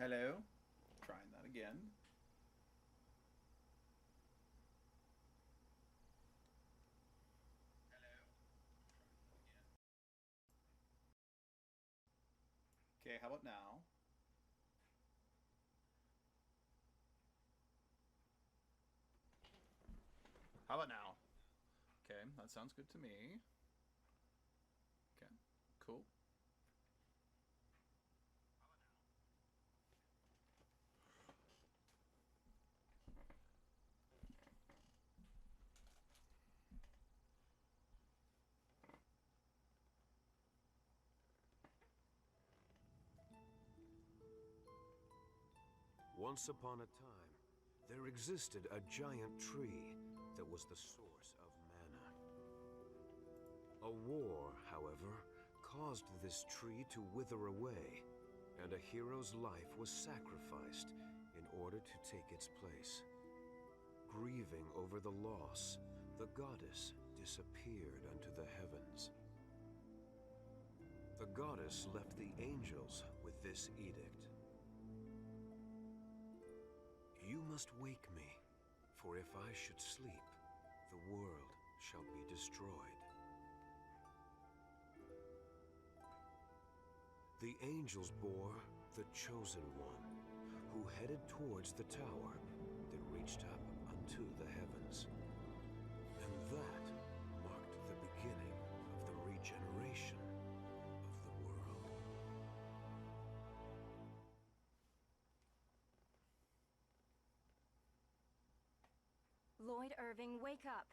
Hello? Trying that again. Okay, how about now? How about now? Okay, that sounds good to me. Okay, cool. Once upon a time, there existed a giant tree that was the source of mana. A war, however, caused this tree to wither away, and a hero's life was sacrificed in order to take its place. Grieving over the loss, the goddess disappeared unto the heavens. The goddess left the angels with this edict. You must wake me, for if I should sleep, the world shall be destroyed. The angels bore the Chosen One, who headed towards the tower that reached up unto the heavens. And that marked the beginning of the regeneration of the world. Lloyd Irving, wake up.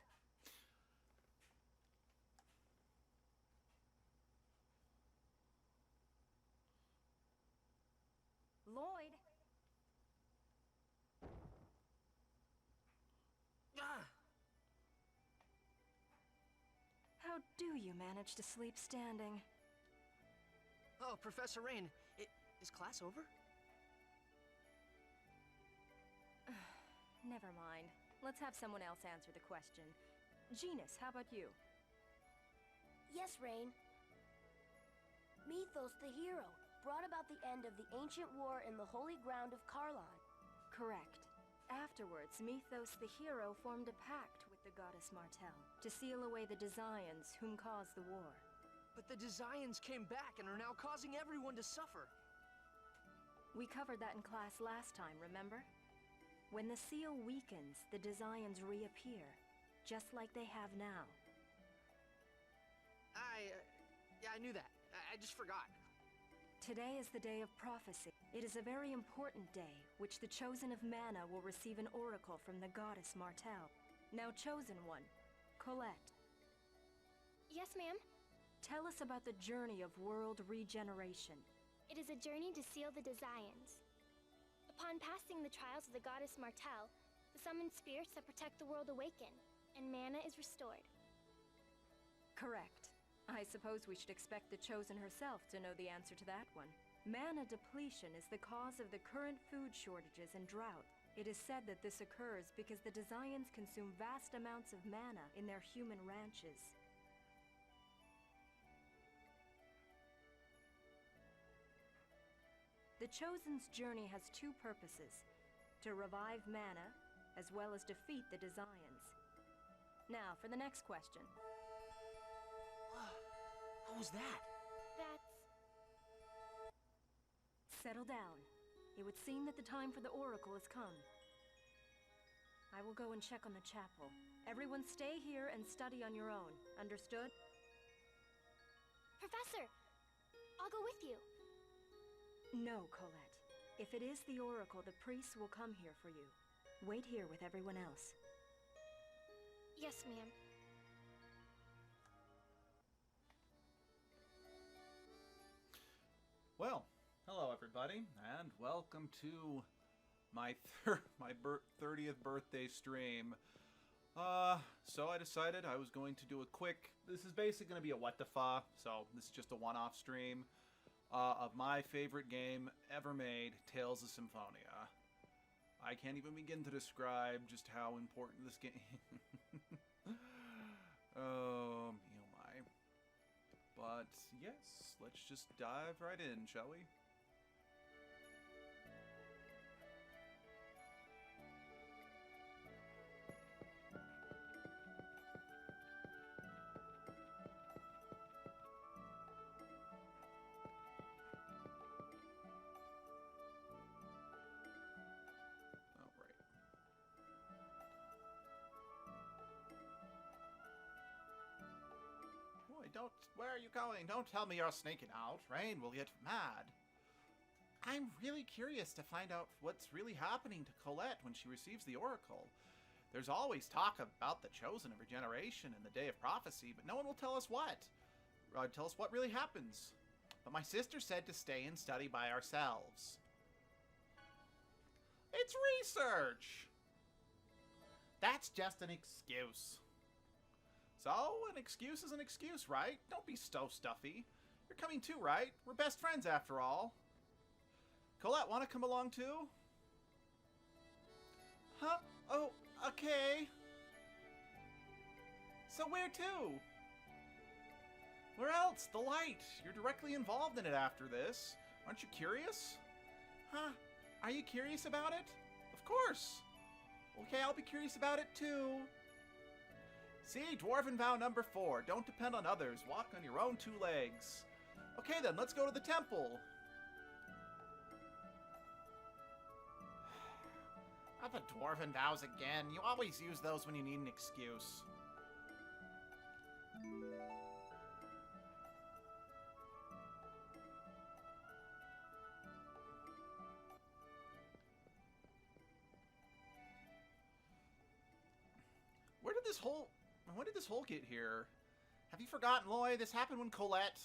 Lloyd? Ah! How do you manage to sleep standing? Oh, Professor Rain, is class over? Never mind. Let's have someone else answer the question. Genus, how about you? Yes, Rain. Mythos, the hero, brought about the end of the ancient war in the holy ground of Karlon. Correct. Afterwards, Mythos the hero formed a pact with the goddess Martel to seal away the Desians whom caused the war. But the Desians came back and are now causing everyone to suffer. We covered that in class last time, remember? When the seal weakens, the Desians reappear, just like they have now. Yeah, I knew that. I just forgot. Today is the day of prophecy. It is a very important day, which the Chosen of Mana will receive an oracle from the goddess Martel. Now, Chosen One, Colette, Yes, ma'am. tell us about the journey of world regeneration. It is a journey to seal the Desians. Upon passing the trials of the goddess Martel, the summoned spirits that protect the world awaken, and mana is restored. Correct. I suppose we should expect the Chosen herself to know the answer to that one. Mana depletion is the cause of the current food shortages and drought. It is said that this occurs because the Desians consume vast amounts of mana in their human ranches. The Chosen's journey has two purposes: to revive mana, as well as defeat the Desians. Now, for the next question. What was that? That's... Settle down. It would seem that the time for the oracle has come. I will go and check on the chapel. Everyone stay here and study on your own. Understood? Professor! I'll go with you. No, Colette. If it is the oracle, the priests will come here for you. Wait here with everyone else. Yes, ma'am. Well, hello everybody, and welcome to my 30th birthday stream. So I decided I was going to do a quick... This is basically going to be a what the fa, so this is just a one-off stream of my favorite game ever made, Tales of Symphonia. I can't even begin to describe just how important this game... Oh my. But yes, let's just dive right in, shall we? don't... Where are you going? Don't tell me you're sneaking out. Rain will get mad. I'm really curious to find out what's really happening to Colette when she receives the Oracle. There's always talk about the Chosen of Regeneration and the Day of Prophecy, but no one will tell us what. Tell us what really happens. But my sister said to stay and study by ourselves. It's research! That's just an excuse. So, an excuse is an excuse, right? Don't be so stuffy. You're coming too, right? We're best friends after all. Colette, want to come along too? Huh? Oh, okay. So where to? Where else? The light. You're directly involved in it after this. Aren't you curious? Huh? Are you curious about it? Of course. Okay, I'll be curious about it too. See, Dwarven Vow number 4. Don't depend on others. Walk on your own 2 legs. Okay then, let's go to the temple. Not the Dwarven Vows again. You always use those when you need an excuse. When did this hole get here? Have you forgotten, Loy? This happened when Colette...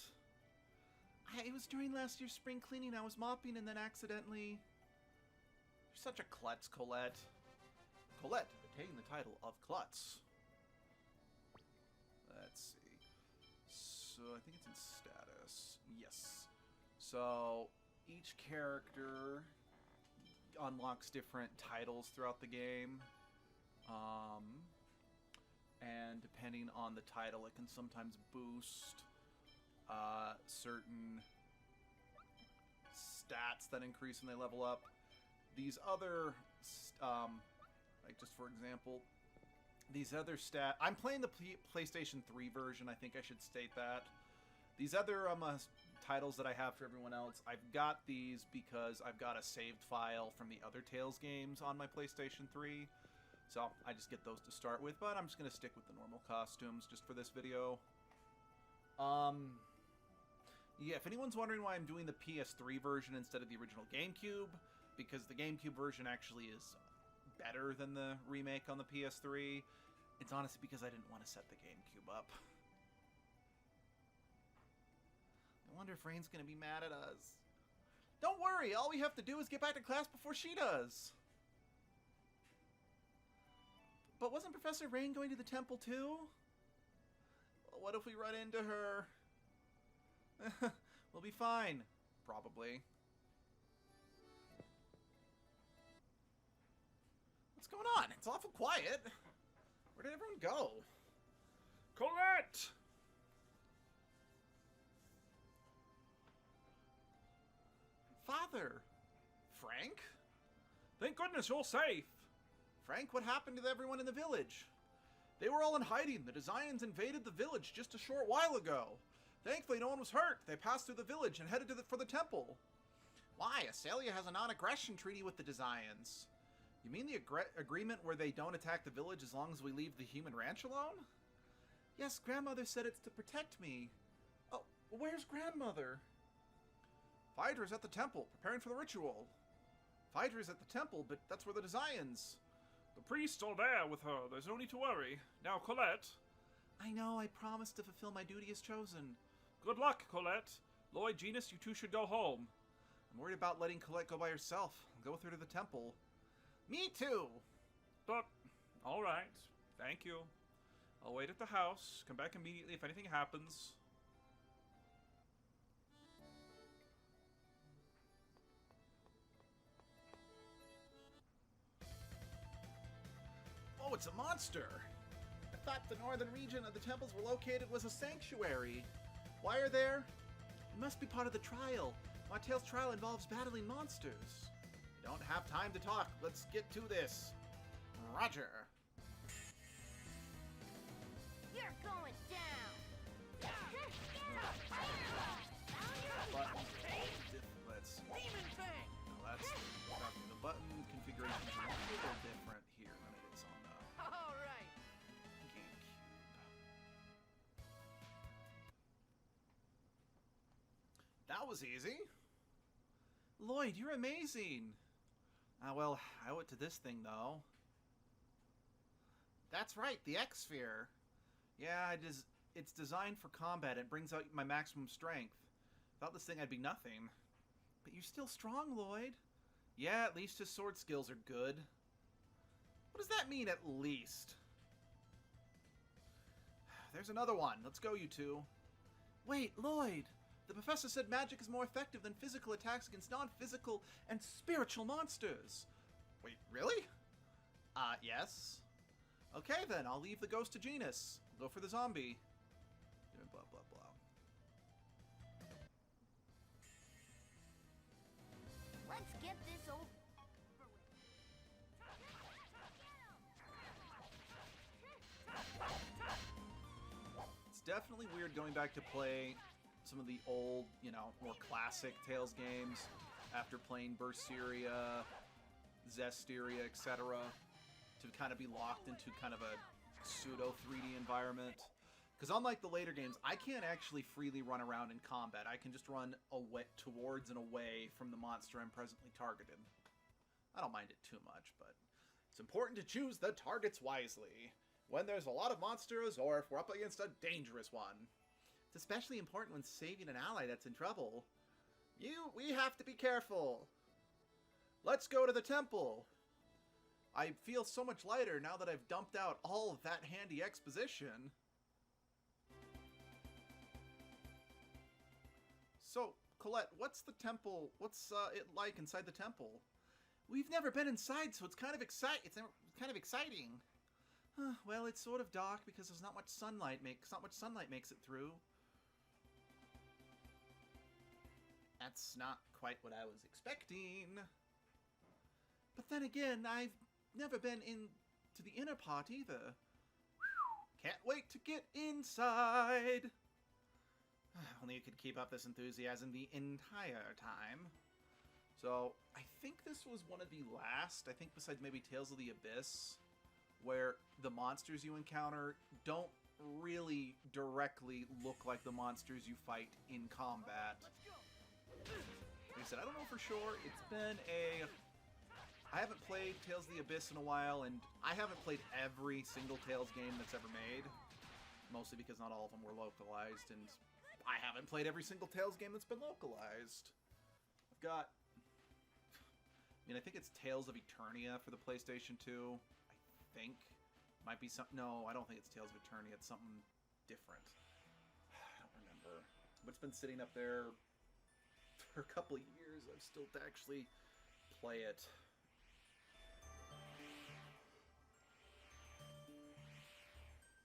It was during last year's spring cleaning. I was mopping and then accidentally... You're such a klutz, Colette. Colette, obtaining the title of klutz. Let's see. So, I think it's in status. Yes. So, each character unlocks different titles throughout the game. And depending on the title, it can sometimes boost certain stats that increase when they level up. These other, like just for example, these other I'm playing the PlayStation 3 version, I think I should state that. These other titles that I have for everyone else, I've got these because I've got a saved file from the other Tales games on my PlayStation 3. So I just get those to start with, but I'm just going to stick with the normal costumes just for this video. Yeah, if anyone's wondering why I'm doing the PS3 version instead of the original GameCube, because the GameCube version actually is better than the remake on the PS3, it's honestly because I didn't want to set the GameCube up. I wonder if Rain's going to be mad at us. Don't worry, all we have to do is get back to class before she does. But wasn't Professor Rain going to the temple too? Well, what if we run into her? We'll be fine. Probably. What's going on? It's awful quiet. Where did everyone go? Colette! Father! Frank? Thank goodness you're safe! Frank, what happened to everyone in the village? They were all in hiding. The Desians invaded the village just a short while ago. Thankfully, no one was hurt. They passed through the village and headed for the temple. Why? Asalia has a non-aggression treaty with the Desians. You mean the agreement where they don't attack the village as long as we leave the human ranch alone? Yes, Grandmother said it's to protect me. Oh, where's Grandmother? Phydra's at the temple, preparing for the ritual. Phydra's at the temple, but that's where the Desians... The priest's all there with her. There's no need to worry. Now, Colette... I know. I promised to fulfill my duty as chosen. Good luck, Colette. Lloyd, Genus, you two should go home. I'm worried about letting Colette go by herself. I'll go with her to the temple. Me too! But, all right. Thank you. I'll wait at the house. Come back immediately if anything happens. Oh, it's a monster! I thought the northern region of the temples were located was a sanctuary. Why are there? It must be part of the trial. Martel's trial involves battling monsters. We don't have time to talk. Let's get to this. Roger. You're going down. Button. Let's. Demon Fang! No, that's the button configuration is a little different here than it is on the All right. GameCube. that was easy. Lloyd, you're amazing. Well, I owe it to this thing, though. That's right, the X-Sphere. Yeah, it's designed for combat. It brings out my maximum strength. Without this thing, I'd be nothing. But you're still strong, Lloyd. Yeah, at least his sword skills are good. What does that mean, at least? There's another one. Let's go, you two. Wait, Lloyd! The professor said magic is more effective than physical attacks against non-physical and spiritual monsters. Wait, really? Yes. Okay, then. I'll leave the ghost to Genus. I'll go for the zombie. Blah, blah, blah. Let's get this over. It's definitely weird going back to play some of the old, you know, more classic Tales games after playing Berseria, Zestiria, etc. to kind of be locked into kind of a pseudo 3D environment. Because unlike the later games, I can't actually freely run around in combat. I can just run away, towards and away from the monster I'm presently targeted. I don't mind it too much, but it's important to choose the targets wisely when there's a lot of monsters or if we're up against a dangerous one. It's especially important when saving an ally that's in trouble. We have to be careful. Let's go to the temple. I feel so much lighter now that I've dumped out all of that handy exposition. So, Colette, what's the temple? What's it like inside the temple? We've never been inside, so it's kind of exciting. Well, it's sort of dark because there's not much sunlight makes it through. That's not quite what I was expecting. But then again, I've never been into the inner part either. Can't wait to get inside. Only you could keep up this enthusiasm the entire time. So, I think this was one of the last, I think besides maybe Tales of the Abyss, where the monsters you encounter don't really directly look like the monsters you fight in combat. Like I said, I don't know for sure. I haven't played Tales of the Abyss in a while, and I haven't played every single Tales game that's ever made. Mostly because not all of them were localized, and I haven't played every single Tales game that's been localized. I've got... I think it's Tales of Eternia for the PlayStation 2. I think. Might be some... No, I don't think it's Tales of Eternia. It's something different. I don't remember. But it's been sitting up there for a couple of years. I've still to actually play it.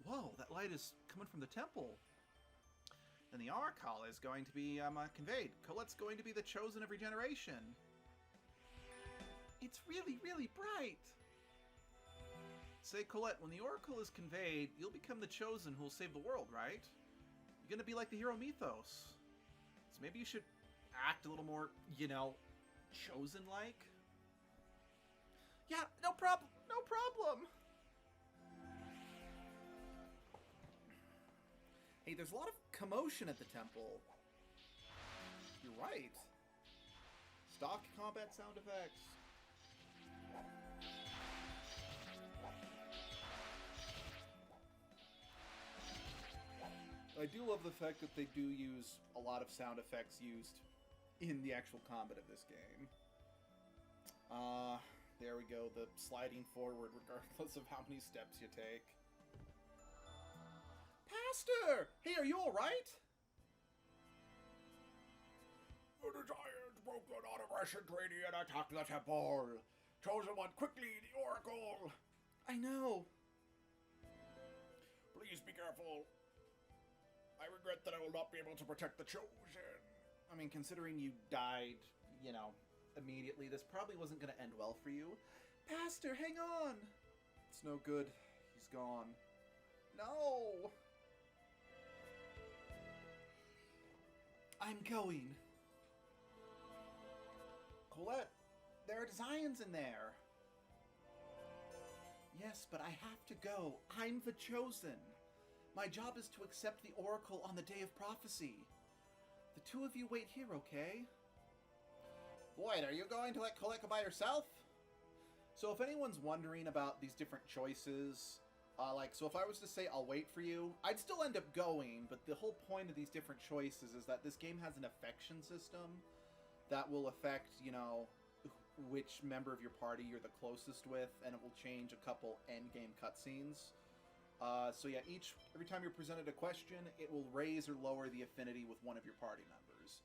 Whoa, that light is coming from the temple. And the Oracle is going to be conveyed. Colette's going to be the chosen of Regeneration. It's really, really bright. Say, Colette, when the Oracle is conveyed, you'll become the chosen who will save the world, right? You're gonna be like the hero mythos. So maybe you should act a little more, chosen-like? Yeah, no problem, no problem. Hey, there's a lot of commotion at the temple. You're right. Stock combat sound effects. I do love the fact that they do use a lot of sound effects used in the actual combat of this game. There we go, the sliding forward regardless of how many steps you take. Pastor! Hey, are you alright? The giants broke the non-aggression treaty and attacked the temple. Chosen one, quickly, the Oracle! I know. Please be careful. I regret that I will not be able to protect the chosen. I mean, considering you died, immediately, this probably wasn't going to end well for you. Pastor, hang on! It's no good. He's gone. No! I'm going. Colette, there are Zions in there. Yes, but I have to go. I'm the chosen. My job is to accept the Oracle on the Day of Prophecy. The two of you wait here, okay? Boyd, are you going to let Koleka by herself? So if anyone's wondering about these different choices, so if I was to say I'll wait for you, I'd still end up going, but the whole point of these different choices is that this game has an affection system that will affect, you know, which member of your party you're the closest with, and it will change a couple endgame cutscenes. So yeah, every time you're presented a question, it will raise or lower the affinity with one of your party members.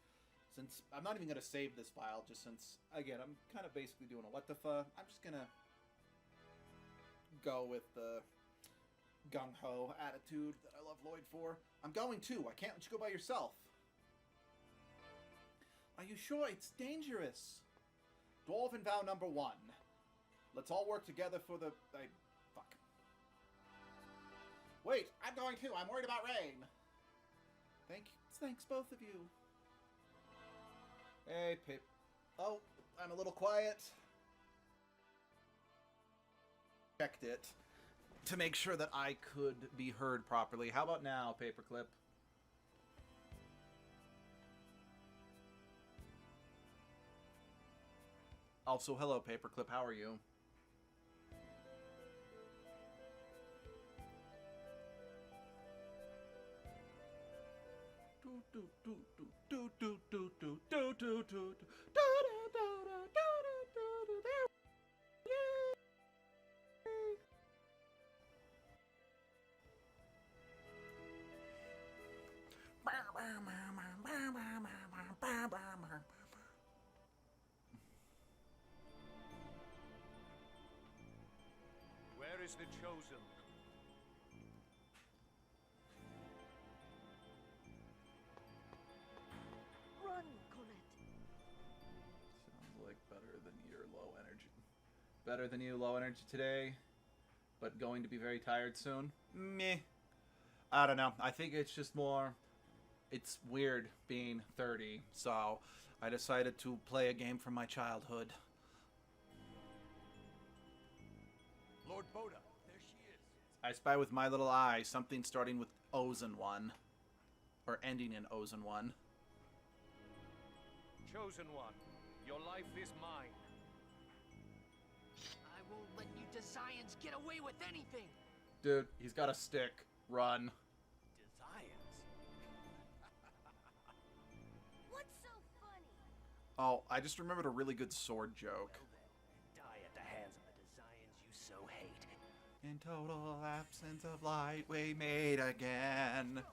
Since I'm not even going to save this file, just since, again, I'm kind of basically doing a what the fuck, I'm just going to go with the gung-ho attitude that I love Lloyd for. I'm going too. I can't let you go by yourself. Are you sure? It's dangerous. Dwarven vow number 1. Let's all work together for the... fuck. Wait, I'm going too. I'm worried about rain. Thanks, both of you. Hey, Pip. Oh, I'm a little quiet. Checked it to make sure that I could be heard properly. How about now, Paperclip? Also, hello, Paperclip. How are you? Where is the chosen? Run, Colette. Sounds like better than your low energy. Better than you, low energy today, but going to be very tired soon? Meh. I don't know. I think it's just more... It's weird being 30, so I decided to play a game from my childhood. Lord Boda, there she is. I spy with my little eye something starting with Ozen 1. Or ending in Ozen 1. Chosen one, your life is mine. I won't let you Desians get away with anything! Dude, he's got a stick. Run. Desires? What's so funny? Oh, I just remembered a really good sword joke. Die at the hands of the Desians you so hate. In total absence of light, we meet again.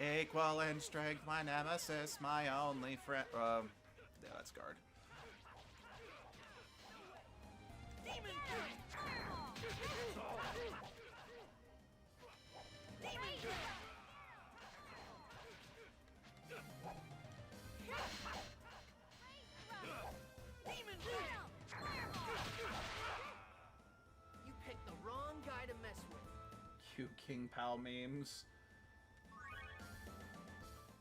Equal in strength, my nemesis, my only friend. Yeah, that's guard. Demon You picked the wrong guy to mess with. Cute King Pal memes.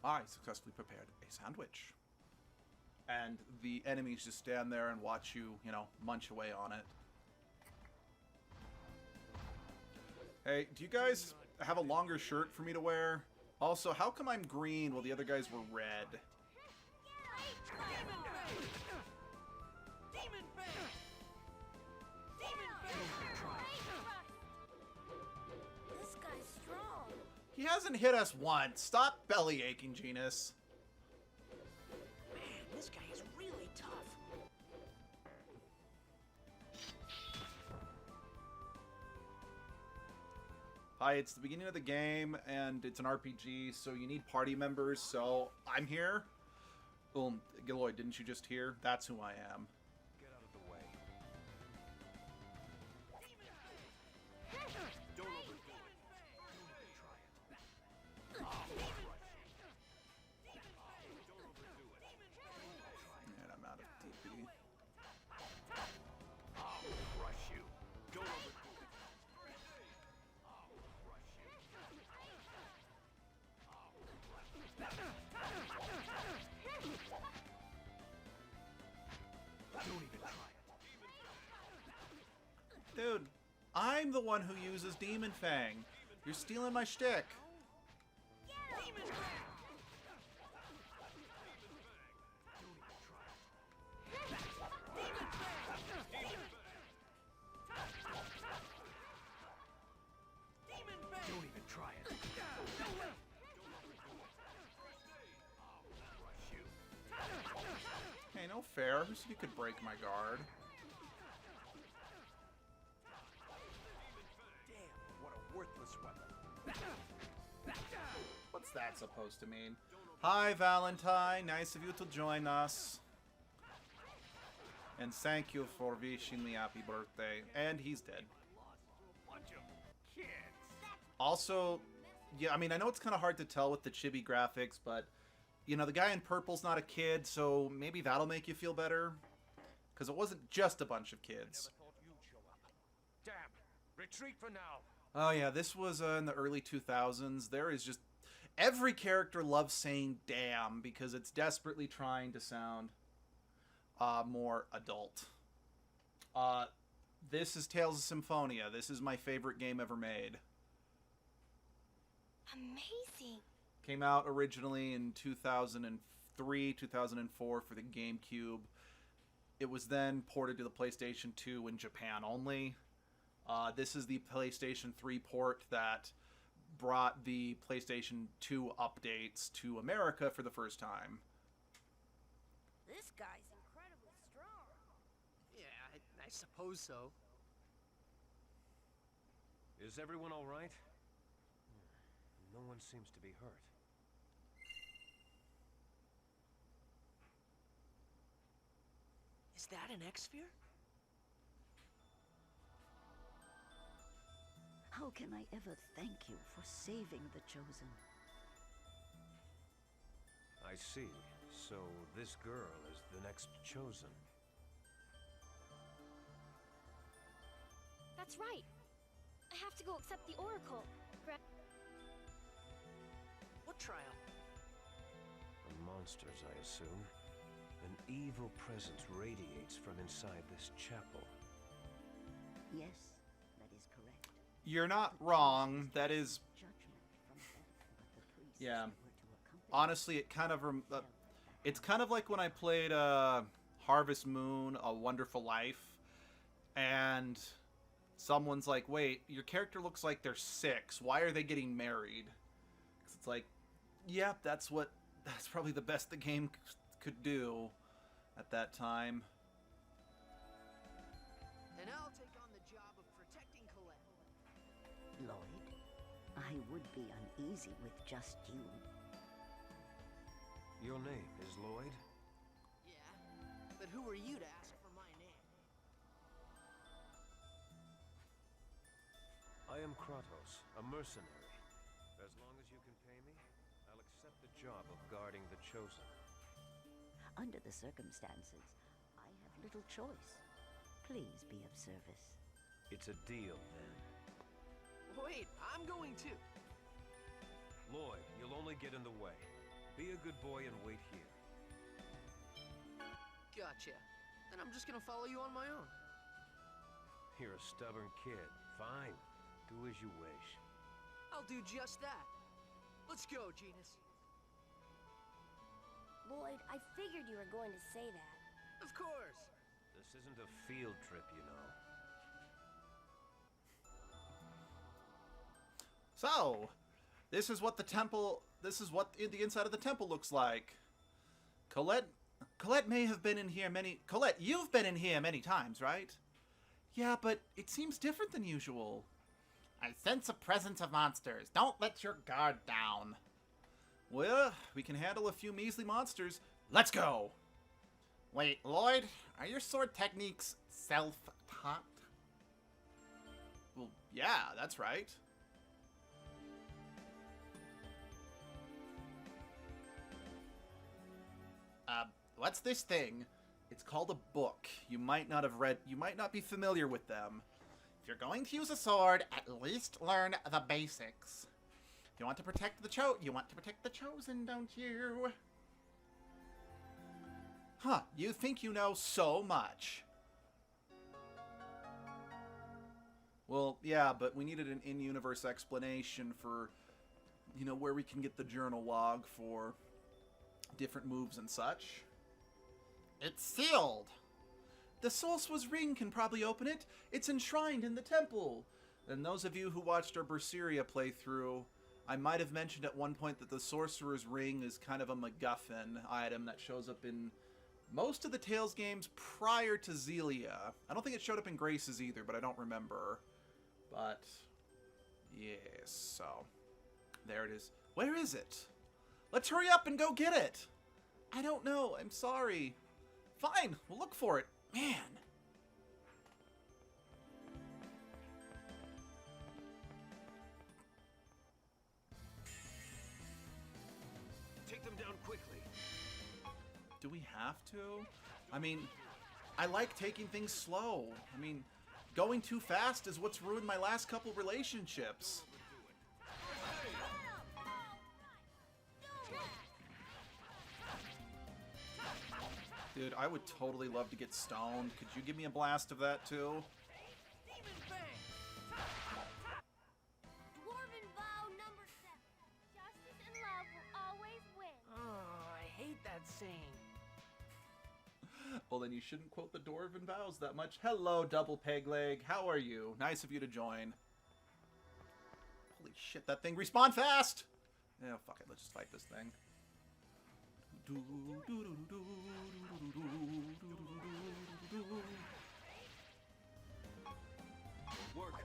I successfully prepared a sandwich. And the enemies just stand there and watch you, you know, munch away on it. Hey, do you guys have a longer shirt for me to wear? Also, how come I'm green while the other guys were red? This guy's strong. He hasn't hit us once. Stop belly aching, Genus. Man, this guy is really tough. Hi, it's the beginning of the game, and it's an RPG, so you need party members, so I'm here. Boom. Gilloy, didn't you just hear? That's who I am. Get out of the way. Don't overdo it. Don't even try it. Don't overdo it. And I'm out of DP. I'll crush you. Don't overdo it. I'll crush you. Don't even try it. Dude, I'm the one who uses Demon Fang. You're stealing my shtick. fair. Who said you could break my guard? Damn, what a worthless weapon. What's that supposed to mean? Hi, Valentine. Nice of you to join us. And thank you for wishing me happy birthday. And he's dead. Also, yeah, I mean, I know it's kind of hard to tell with the chibi graphics, but, you know, the guy in purple's not a kid, so maybe that'll make you feel better. Because it wasn't just a bunch of kids. Damn, retreat for now. Oh, yeah, this was in the early 2000s. There is just... Every character loves saying damn because it's desperately trying to sound more adult. This is Tales of Symphonia. This is my favorite game ever made. Amazing. Came out originally in 2003, 2004 for the GameCube. It was then ported to the PlayStation 2 in Japan only. This is the PlayStation 3 port that brought the PlayStation 2 updates to America for the first time. This guy's incredibly strong. Yeah, I suppose so. Is everyone all right? No one seems to be hurt. Is that an X-Sphere? How can I ever thank you for saving the Chosen? I see. So this girl is the next chosen. That's right. I have to go accept the Oracle. What trial? The monsters, I assume. An evil presence radiates from inside this chapel. Yes, that is correct. You're not wrong. That is... Judgment from heaven, but the priests Yeah. who were to accompany Honestly, it kind of... it's kind of like when I played Harvest Moon, A Wonderful Life, and someone's like, wait, your character looks like they're 6. Why are they getting married? 'Cause it's like, yeah, that's probably the best the game could do at that time. And I'll take on the job of protecting Colette. Lloyd, I would be uneasy with just you. Your name is Lloyd? Yeah, but who are you to ask for my name? I am Kratos, a mercenary. As long as you can pay me, I'll accept the job of guarding the Chosen. Under the circumstances, I have little choice. Please be of service. It's a deal, then. Wait, I'm going too. Lloyd, you'll only get in the way. Be a good boy and wait here. Gotcha. Then I'm just gonna follow you on my own. You're a stubborn kid. Fine. Do as you wish. I'll do just that. Let's go, Genus. Lloyd, I figured you were going to say that. Of course. This isn't a field trip, you know. So, this is what the inside of the temple looks like. Colette may have been in here Colette, you've been in here many times, right? Yeah, but it seems different than usual. I sense a presence of monsters. Don't let your guard down. Well, we can handle a few measly monsters. Let's go! Wait, Lloyd, are your sword techniques self-taught? Well, yeah, that's right. What's this thing? It's called a book. You might not be familiar with them. If you're going to use a sword, at least learn the basics. You want to protect the Chosen, don't you? Huh, you think you know so much. Well, yeah, but we needed an in-universe explanation for, you know, where we can get the journal log for different moves and such. It's sealed! The Sorceress Ring can probably open it. It's enshrined in the temple. And those of you who watched our Berseria playthrough, I might have mentioned at one point that the Sorcerer's Ring is kind of a MacGuffin item that shows up in most of the Tales games prior to Zelia. I don't think it showed up in Grace's either, but I don't remember. But, yes, so, there it is. Where is it? Let's hurry up and go get it! I don't know, I'm sorry. Fine, we'll look for it. Man. Take them down quickly. Do we have to? I mean, I like taking things slow. I mean, going too fast is what's ruined my last couple relationships. Dude, I would totally love to get stoned. Could you give me a blast of that too? Dwarven vow number 7. Justice and love will always win. Oh, I hate that saying. Well, then you shouldn't quote the Dwarven vows that much. Hello, Double Peg Leg. How are you? Nice of you to join. Holy shit, that thing respawned fast! Yeah, fuck it. Let's just fight this thing. Work.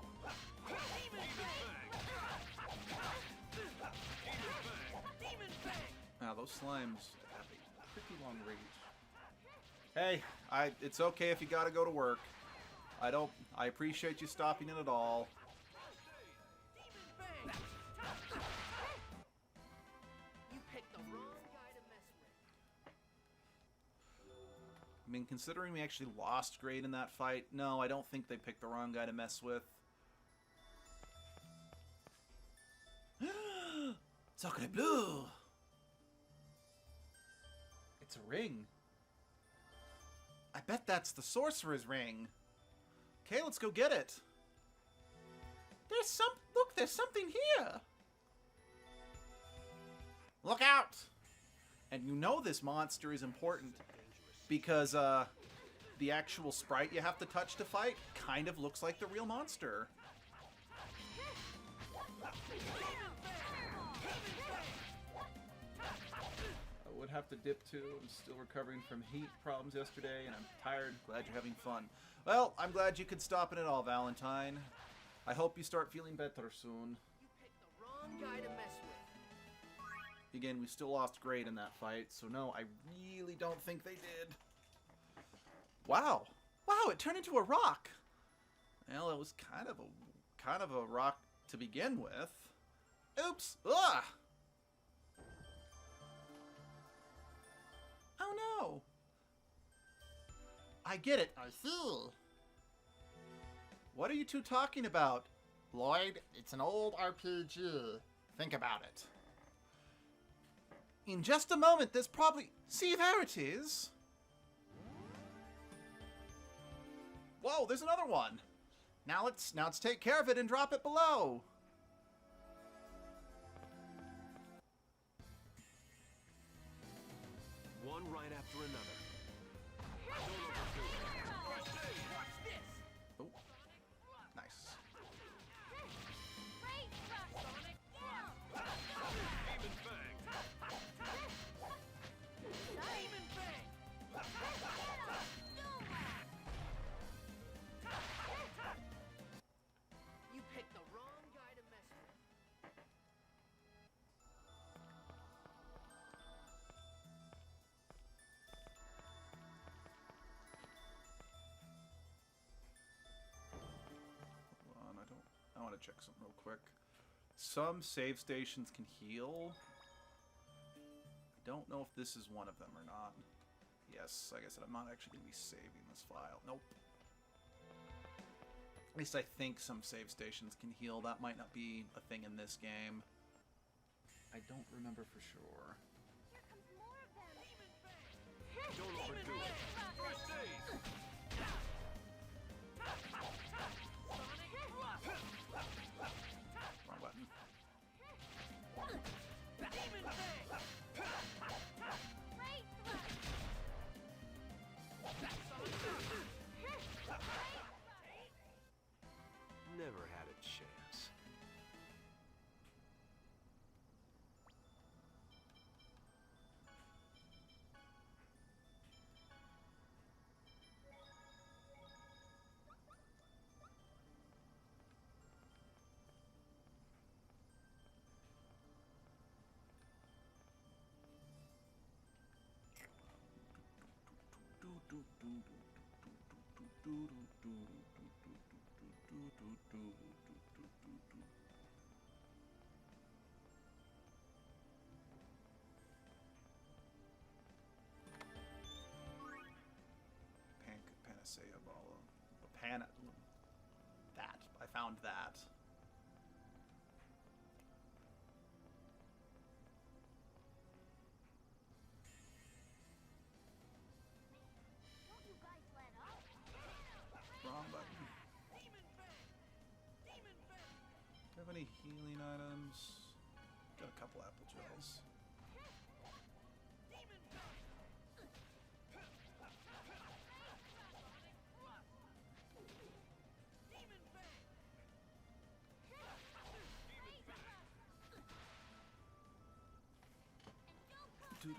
Now, those slimes have a pretty long reach. Hey, it's okay if you gotta go to work. I appreciate you stopping in at all. You picked the wrong guy to mess with. I mean, considering we actually lost Great in that fight, no, I don't think they picked the wrong guy to mess with. Sacre bleu! It's a ring. I bet that's the Sorceress Ring. Okay, let's go get it. There's something here. Look out! And you know this monster is important because the actual sprite you have to touch to fight kind of looks like the real monster. I would have to dip too. I'm still recovering from heat problems yesterday, and I'm tired. Glad you're having fun. Well, I'm glad you could stop in it all, Valentine. I hope you start feeling better soon. You picked the wrong guy to mess with. Again, we still lost Great in that fight, so no, I really don't think they did. Wow. Wow, it turned into a rock. Well, it was kind of a rock to begin with. Oops. Ugh. Oh no. I get it. I see. What are you two talking about? Lloyd, it's an old RPG. Think about it. In just a moment, there's probably... See, there it is. Whoa, there's another one. Now let's take care of it and drop it below. One right after another. Oh, nice. You picked the wrong guy to mess with. Hold on, I want to check something real quick. Some save stations can heal. I don't know if this is one of them or not. Yes, like I said, I'm not actually going to be saving this file. Nope. At least I think some save stations can heal. That might not be a thing in this game. I don't remember for sure. Here comes more of them. Don't overdo it. Wrong button. Great thrust. Never had a chance. Panacea ball. That. I found that. Wrong button. Do you have any healing items? Got a couple apple gels. Do.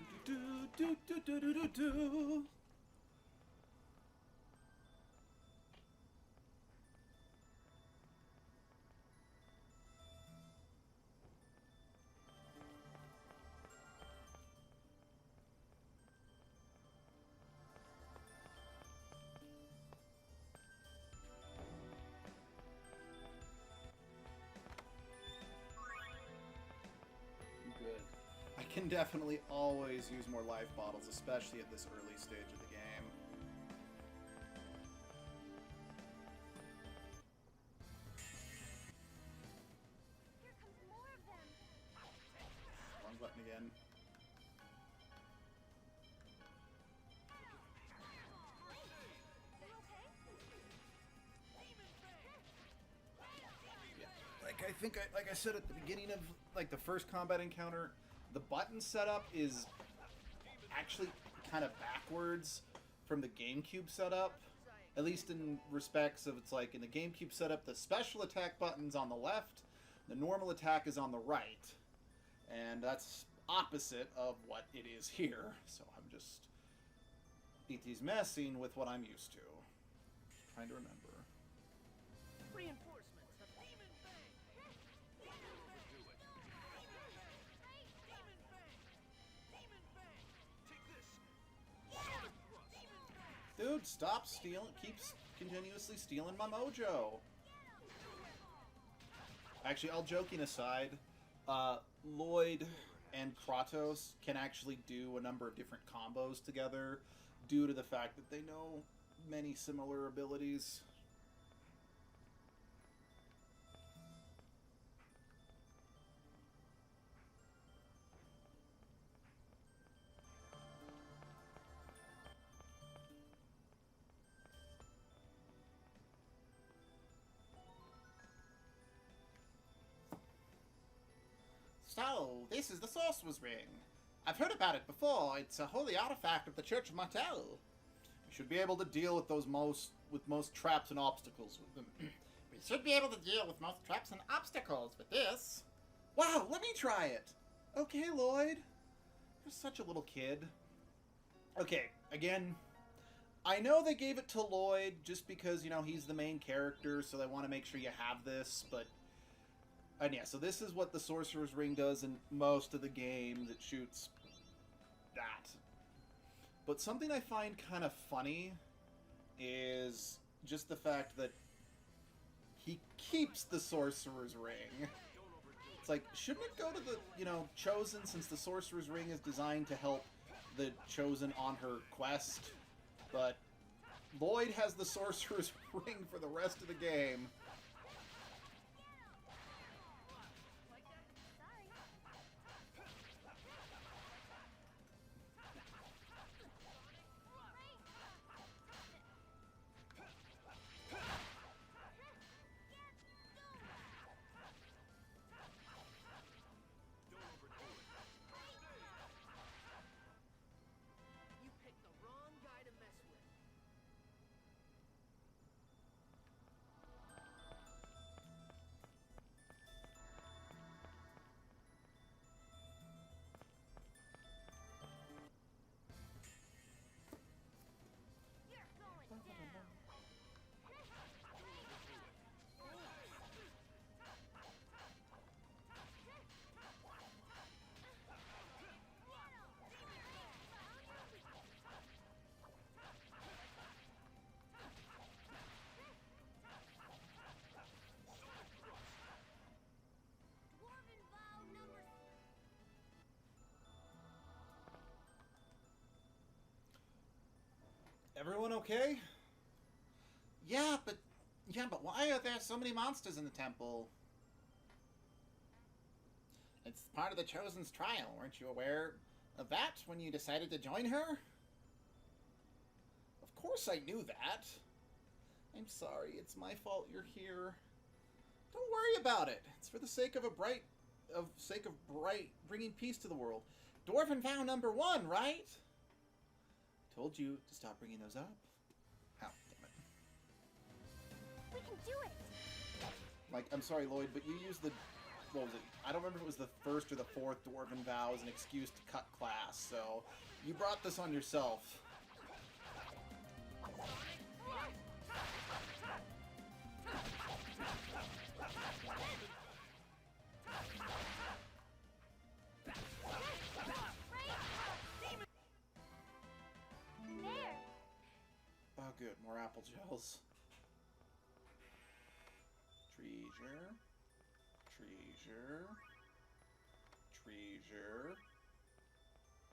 Good. I can definitely always use more life bottles, especially at this early stage of the game. Here comes more of them. Wrong button again. Like I said at the beginning of like the first combat encounter, the button setup is actually kind of backwards from the GameCube setup. At least in respects of, it's like in the GameCube setup, the special attack button's on the left, the normal attack is on the right. And that's opposite of what it is here. So I'm just BT's messing with what I'm used to. Trying to remember. Reinforcements. A demon fang. Demon fang. Demon fang. Demon fang. Take this. Sonic thrust. Demon fang. Dude, stop stealing. Keeps continuously stealing my mojo. Actually, all joking aside, Lloyd and Kratos can actually do a number of different combos together due to the fact that they know many similar abilities. So, this is the Sorceress Ring. I've heard about it before. It's a holy artifact of the Church of Martel. We should be able to deal with most traps and obstacles with them. We should be able to deal with most traps and obstacles with this. Wow, let me try it. Okay, Lloyd. You're such a little kid. Okay, again, I know they gave it to Lloyd just because, you know, he's the main character, so they want to make sure you have this, but... And yeah, so this is what the Sorcerer's Ring does in most of the games. It shoots that. But something I find kind of funny is just the fact that he keeps the Sorcerer's Ring. It's like, shouldn't it go to the, you know, Chosen, since the Sorcerer's Ring is designed to help the Chosen on her quest? But Lloyd has the Sorcerer's Ring for the rest of the game. You picked the wrong guy to mess with. Everyone okay? Yeah, but why are there so many monsters in the temple? It's part of the Chosen's trial. Weren't you aware of that when you decided to join her? Of course I knew that. I'm sorry, it's my fault you're here. Don't worry about it. It's for the sake of bringing peace to the world. Dwarven vow number 1, right? I told you to stop bringing those up. Ow, damn it. We can do it! Like, I'm sorry, Lloyd, but you used the... What was it? I don't remember if it was the 1st or the 4th Dwarven vow as an excuse to cut class, so you brought this on yourself. There! Oh, good. More apple gels. Treasure. Treasure. Treasure.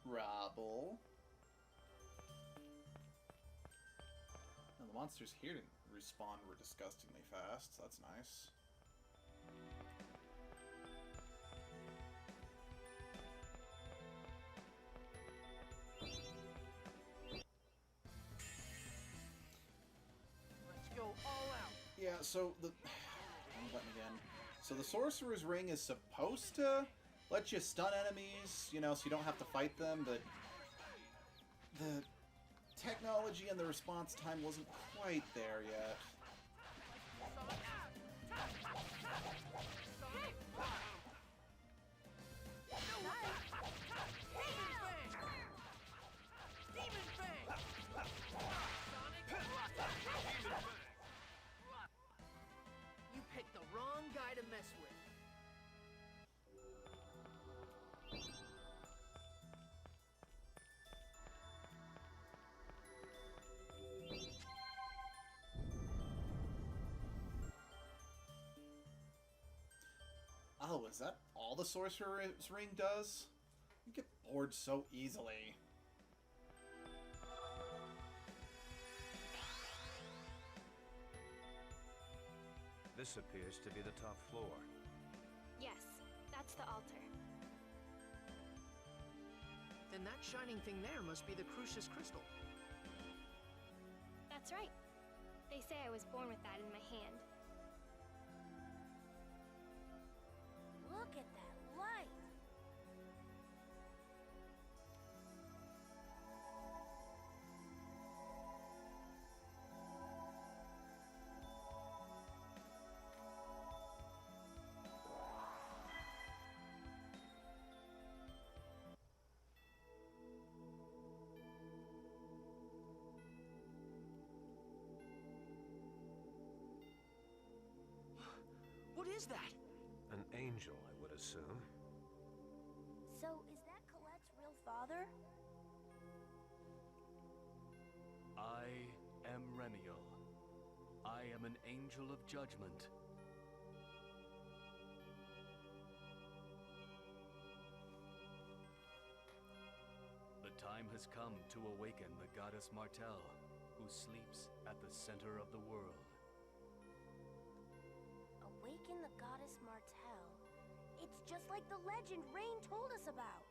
Robble. Now, the monsters here didn't respawn were disgustingly fast. So that's nice. Let's go all out. Yeah, so the... button again. So the Sorceress Ring is supposed to let you stun enemies, you know, so you don't have to fight them, but the technology and the response time wasn't quite there yet. You picked the wrong guy to mess with. Oh, is that all the Sorceress Ring does? You get bored so easily. This appears to be the top floor. Yes, that's the altar. Then that shining thing there must be the Crucius Crystal. That's right. They say I was born with that in my hand. Look at that light! What is that? An angel, I would assume. So, is that Colette's real father? I am Remiel. I am an angel of judgment. The time has come to awaken the goddess Martel, who sleeps at the center of the world. Awaken the goddess Martel. It's just like the legend Rain told us about.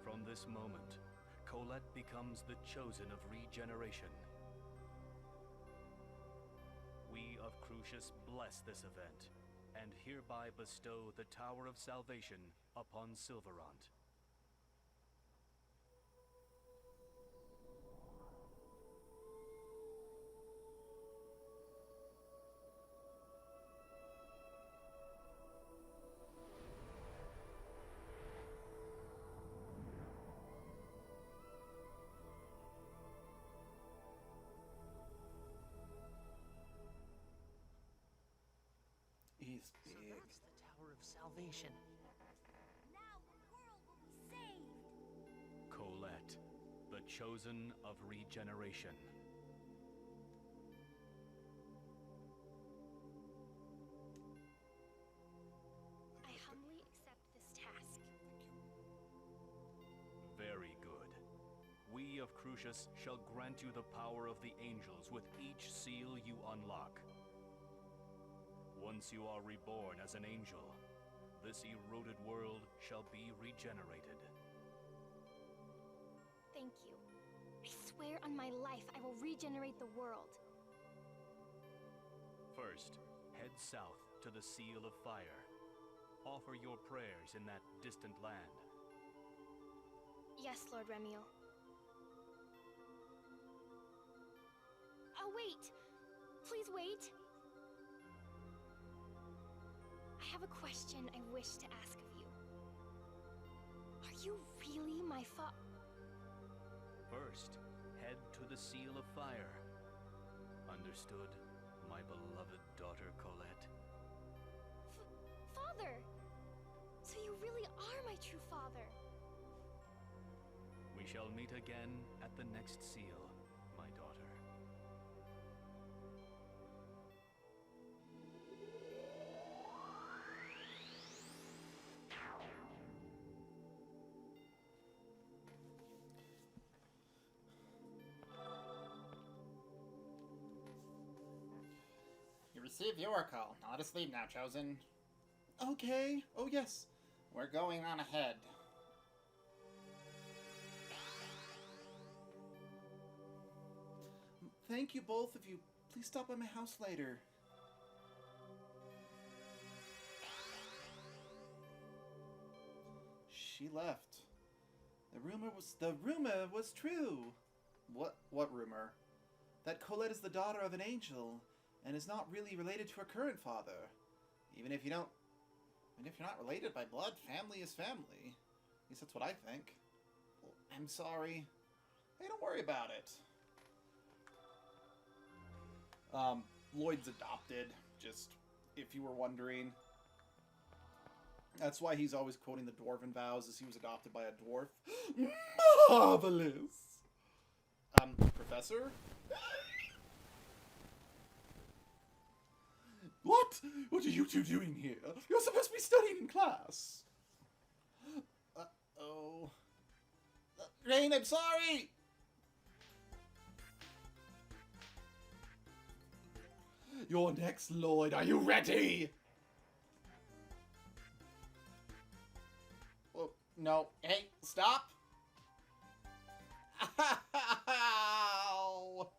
From this moment, Colette becomes the chosen of Regeneration. We of Crucius bless this event, and hereby bestow the Tower of Salvation upon Silverant. salvation. Now the world will be saved. Colette, the chosen of regeneration. I humbly accept this task. Very good. We of Crucius shall grant you the power of the angels with each seal you unlock. Once you are reborn as an angel, this eroded world shall be regenerated. Thank you. I swear on my life I will regenerate the world. First, head south to the Seal of Fire. Offer your prayers in that distant land. Yes, Lord Remiel. Oh, wait! Please wait! I have a question I wish to ask of you. Are you really my First, head to the Seal of Fire. Understood, my beloved daughter Colette? Father? So you really are my true father? We shall meet again at the next seal, my daughter. You received the oracle. Now to sleep now, Chosen. Okay. Oh, yes. We're going on ahead. Thank you, both of you. Please stop by my house later. She left. The rumor was true. What rumor? That Colette is the daughter of an angel and is not really related to her current father. Even if you're not related by blood, family is family. At least that's what I think. Well, I'm sorry. Hey, don't worry about it. Lloyd's adopted, just if you were wondering. That's why he's always quoting the Dwarven vows, as he was adopted by a dwarf. Marvelous! Professor? What? What are you two doing here? You're supposed to be studying in class. Uh-oh. Rain, I'm sorry! You're next, Lloyd. Are you ready? Well, no. Hey, stop! Ow!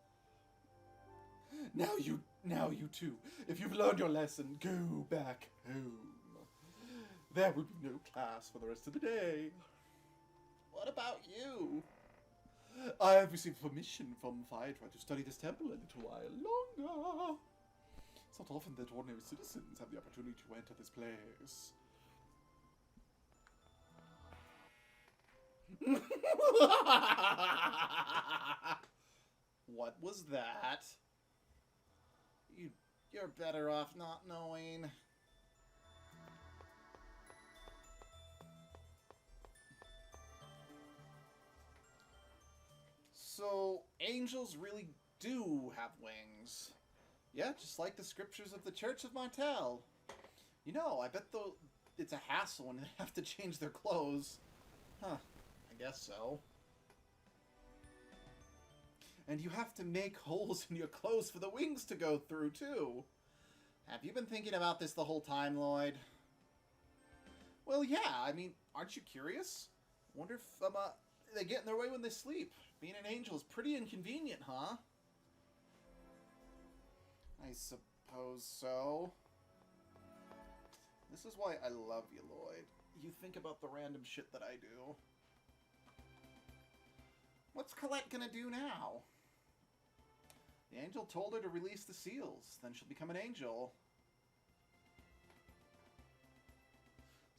Now you two. If you've learned your lesson, go back home. There will be no class for the rest of the day. What about you? I have received permission from Phaedra to study this temple a little while longer. It's not often that ordinary citizens have the opportunity to enter this place. What was that? You're better off not knowing. So, angels really do have wings. Yeah, just like the scriptures of the Church of Martel. You know, I bet though it's a hassle when they have to change their clothes. Huh, I guess so. And you have to make holes in your clothes for the wings to go through, too. Have you been thinking about this the whole time, Lloyd? Well, yeah, I mean, aren't you curious? Wonder if, they get in their way when they sleep. Being an angel is pretty inconvenient, huh? I suppose so. This is why I love you, Lloyd. You think about the random shit that I do. What's Colette gonna do now? The angel told her to release the seals, then she'll become an angel.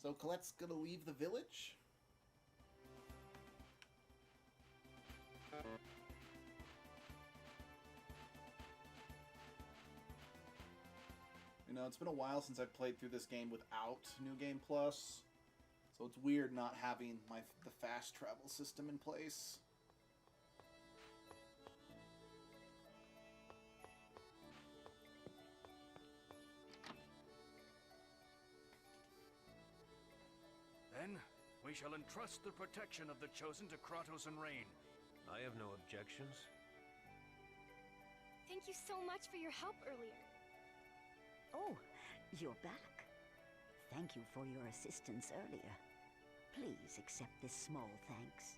So Colette's gonna leave the village? You know, it's been a while since I've played through this game without New Game Plus, so it's weird not having the fast travel system in place. Then, we shall entrust the protection of the Chosen to Kratos and Rain. I have no objections. Thank you so much for your help earlier. Oh, you're back. Thank you for your assistance earlier. Please accept this small thanks.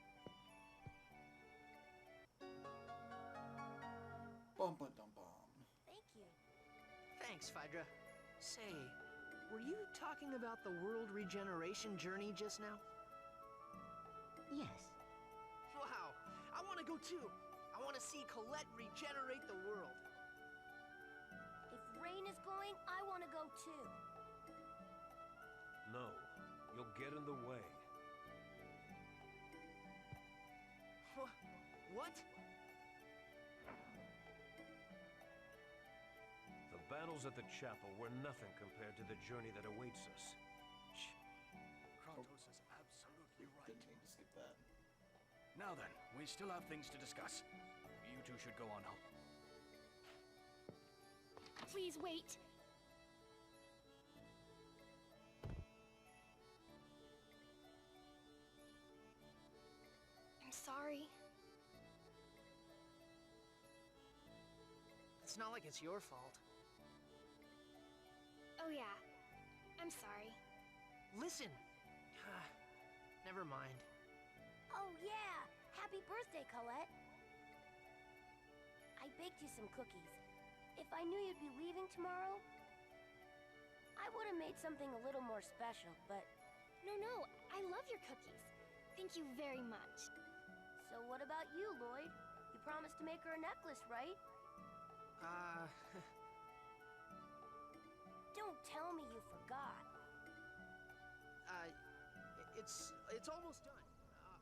Bum bum dum bum. Thank you. Thanks, Phaedra. Say, were you talking about the world regeneration journey just now? Yes. Wow, I want to go too. I want to see Colette regenerate the world. If Rain is going, I want to go too. No, you'll get in the way. What? The battles at the chapel were nothing compared to the journey that awaits us. Kratos is absolutely right. Didn't mean to skip that. Now then, we still have things to discuss. You two should go on home. Please wait. I'm sorry. It's not like it's your fault. Oh yeah, I'm sorry. Listen. Never mind. Oh yeah! Happy birthday, Colette! I baked you some cookies. If I knew you'd be leaving tomorrow, I would have made something a little more special, but... No, I love your cookies. Thank you very much. So what about you, Lloyd? You promised to make her a necklace, right? Don't tell me you forgot. It's almost done.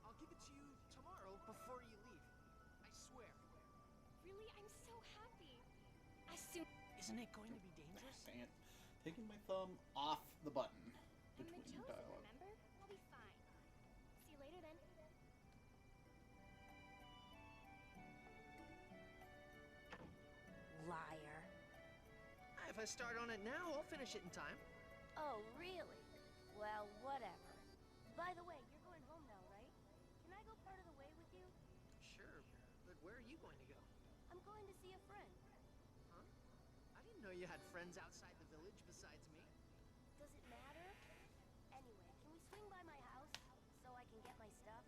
I'll give it to you tomorrow before you leave. I swear. Really, I'm so happy. As soon Isn't it going to be dangerous? Dang it. Taking my thumb off the button I'm the between chosen, dialogue. remember? I'll be fine. See you later then. Liar. If I start on it now, I'll finish it in time. Oh, really? Well, whatever. By the way, you're going home now, right? Can I go part of the way with you? Sure, but where are you going to go? I'm going to see a friend. Huh? I didn't know you had friends outside the village besides me. Does it matter? Anyway, can we swing by my house so I can get my stuff?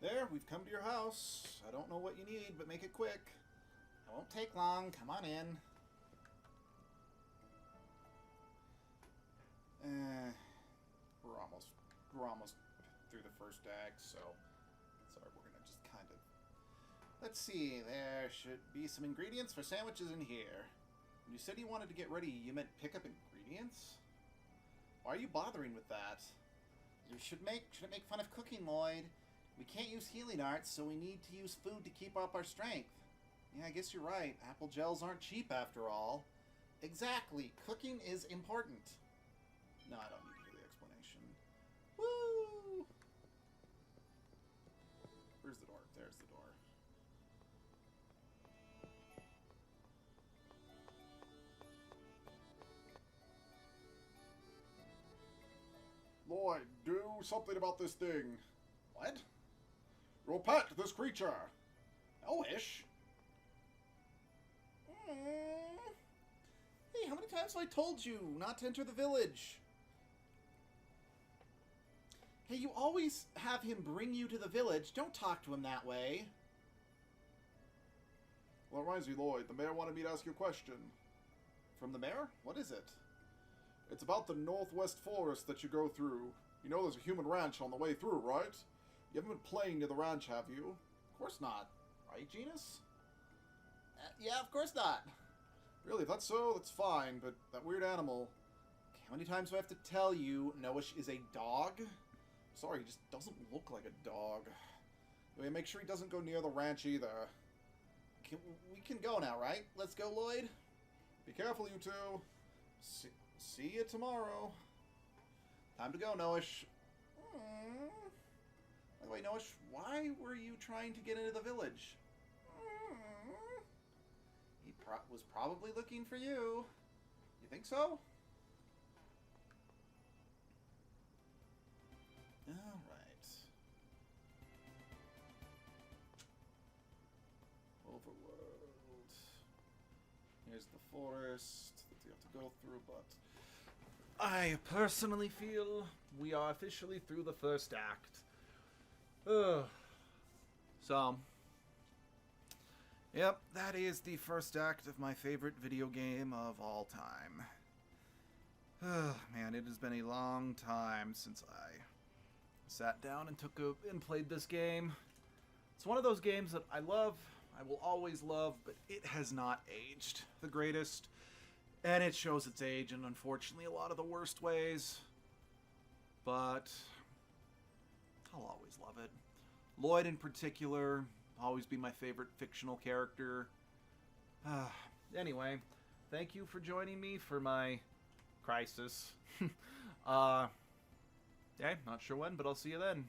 There, we've come to your house. I don't know what you need, but make it quick. It won't take long. Come on in. We're almost through the first act, so sorry, we're gonna just kind of. Let's see. There should be some ingredients for sandwiches in here. When you said you wanted to get ready, you meant pick up ingredients? Why are you bothering with that? You shouldn't make fun of cooking, Lloyd. We can't use healing arts, so we need to use food to keep up our strength. Yeah, I guess you're right. Apple gels aren't cheap after all. Exactly. Cooking is important. No, I don't need to hear the explanation. Woo! Where's the door? There's the door. Lloyd, do something about this thing. What? You'll pet this creature. No-ish. Hey, how many times have I told you not to enter the village? Hey, you always have him bring you to the village. Don't talk to him that way. Well, it reminds me, Lloyd, the mayor wanted me to ask you a question. From the mayor? What is it? It's about the northwest forest that you go through. You know there's a human ranch on the way through, right? You haven't been playing near the ranch, have you? Of course not. Right, Genus? Yeah, of course not. Really, if that's so, that's fine, but that weird animal... How many times do I have to tell you Noash is a dog? Sorry, he just doesn't look like a dog. Anyway, make sure he doesn't go near the ranch either. We can go now, right? Let's go, Lloyd. Be careful, you two. See you tomorrow. Time to go, Noash. By the way, Noash, why were you trying to get into the village? He was probably looking for you. You think so? Alright. Overworld. Here's the forest that you have to go through, but I personally feel we are officially through the first act. So, yep, that is the first act of my favorite video game of all time. Man, it has been a long time since I sat down and played this game. It's one of those games that I love, I will always love, but it has not aged the greatest. And it shows its age in, unfortunately, a lot of the worst ways. But I'll always love it. Lloyd, in particular, always be my favorite fictional character. Anyway, thank you for joining me for my crisis. Okay, not sure when, but I'll see you then.